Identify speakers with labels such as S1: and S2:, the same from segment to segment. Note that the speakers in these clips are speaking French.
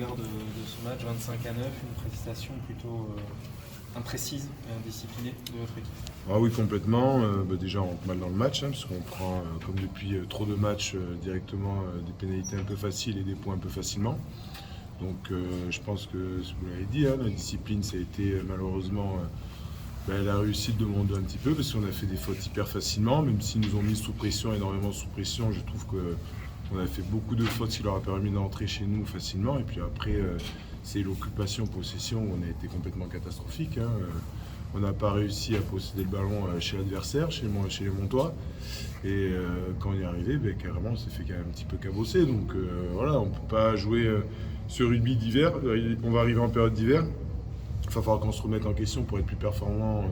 S1: regard de ce match, 25-9, une prestation plutôt imprécise et indisciplinée de votre équipe?
S2: Ah oui, complètement. Déjà, on rentre mal dans le match, parce qu'on prend, comme depuis trop de matchs, directement des pénalités un peu faciles et des points un peu facilement. Donc je pense que, ce que vous l'avez dit, la discipline, ça a été malheureusement la réussite de mon dos un petit peu, parce qu'on a fait des fautes hyper facilement, même s'ils nous ont mis sous pression, énormément sous pression. Je trouve qu'on a fait beaucoup de fautes qui leur a permis d'entrer chez nous facilement. Et puis après, c'est l'occupation, possession, où on a été complètement catastrophique. On n'a pas réussi à posséder le ballon chez l'adversaire, chez les Montois. Et quand on y est arrivé, carrément, on s'est fait quand même un petit peu cabosser. Donc voilà, on ne peut pas jouer ce rugby d'hiver. On va arriver en période d'hiver. Il va falloir qu'on se remette en question pour être plus performant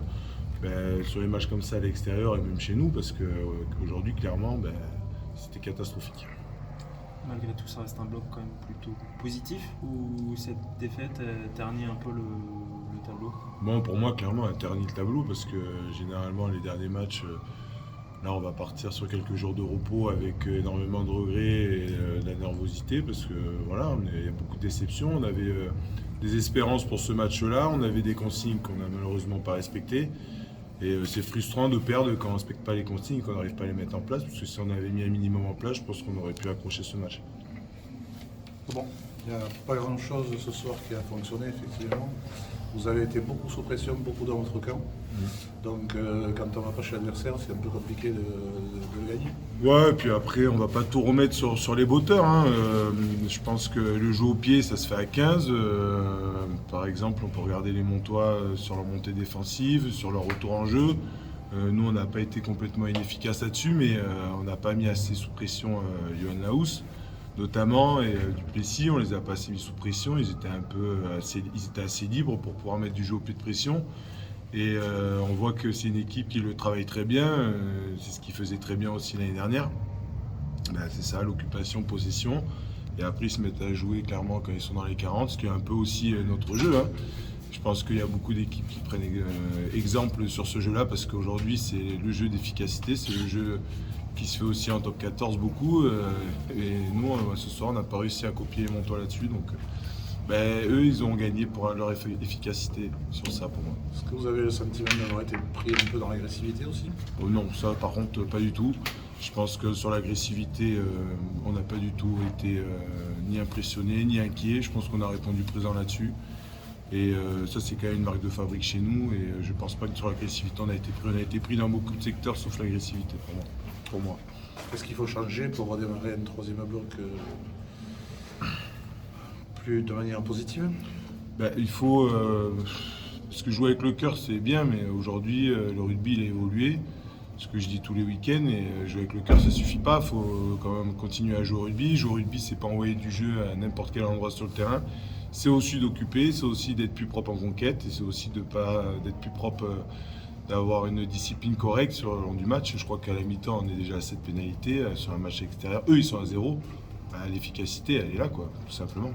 S2: sur les matchs comme ça à l'extérieur et même chez nous, parce qu'aujourd'hui, clairement, c'était catastrophique.
S1: Malgré tout, ça reste un bloc quand même plutôt positif, ou cette défaite ternit un peu le tableau?
S2: Bon, pour moi, clairement, elle ternit le tableau, parce que généralement, les derniers matchs, là, on va partir sur quelques jours de repos avec énormément de regrets et de la nervosité, parce que voilà, il y a beaucoup de déceptions. On avait des espérances pour ce match-là, on avait des consignes qu'on n'a malheureusement pas respectées. Et c'est frustrant de perdre quand on ne respecte pas les consignes et qu'on n'arrive pas à les mettre en place, parce que si on avait mis un minimum en place, je pense qu'on aurait pu accrocher ce match.
S3: Bon, il n'y a pas grand-chose ce soir qui a fonctionné, effectivement. Vous avez été beaucoup sous pression, beaucoup dans votre camp. Donc quand on va pas chez l'adversaire, c'est un peu compliqué de gagner.
S2: Ouais, et puis après, on va pas tout remettre sur les botteurs. Je pense que le jeu au pied, ça se fait à 15. Par exemple, on peut regarder les Montois sur leur montée défensive, sur leur retour en jeu. Nous, on n'a pas été complètement inefficace là-dessus, mais on n'a pas mis assez sous pression Johan Laous, notamment, et Duplessis, on les a pas assez mis sous pression. Ils étaient assez libres pour pouvoir mettre du jeu au pied de pression. Et on voit que c'est une équipe qui le travaille très bien. C'est ce qu'ils faisaient très bien aussi l'année dernière. C'est ça, l'occupation, possession. Et après, ils se mettent à jouer clairement quand ils sont dans les 40, ce qui est un peu aussi notre jeu. Je pense qu'il y a beaucoup d'équipes qui prennent exemple sur ce jeu-là, parce qu'aujourd'hui, c'est le jeu d'efficacité, c'est le jeu qui se fait aussi en top 14 beaucoup. Et nous, ce soir, on n'a pas réussi à copier les Montois là-dessus. Donc, eux, ils ont gagné pour leur efficacité sur ça, pour moi.
S3: Est-ce que vous avez le sentiment d'avoir été pris un peu dans l'agressivité aussi?
S2: Oh non, ça par contre, pas du tout. Je pense que sur l'agressivité, on n'a pas du tout été ni impressionné, ni inquiet. Je pense qu'on a répondu présent là-dessus. Et ça, c'est quand même une marque de fabrique chez nous. Et je pense pas que sur l'agressivité, on a été pris dans beaucoup de secteurs, sauf l'agressivité, pour moi.
S3: Qu'est-ce qu'il faut changer pour redémarrer un troisième bloc plus de manière positive?
S2: Il faut. Parce que jouer avec le cœur, c'est bien, mais aujourd'hui, le rugby, il a évolué. Ce que je dis tous les week-ends, et jouer avec le cœur, ça suffit pas. Il faut quand même continuer à jouer au rugby. Jouer au rugby, c'est pas envoyer du jeu à n'importe quel endroit sur le terrain. C'est aussi d'occuper, c'est aussi d'être plus propre en conquête, et c'est aussi d'être plus propre, d'avoir une discipline correcte sur le long du match. Je crois qu'à la mi-temps, on est déjà à 7 pénalités sur un match extérieur. Eux, ils sont à 0. L'efficacité, elle est là, quoi, tout simplement.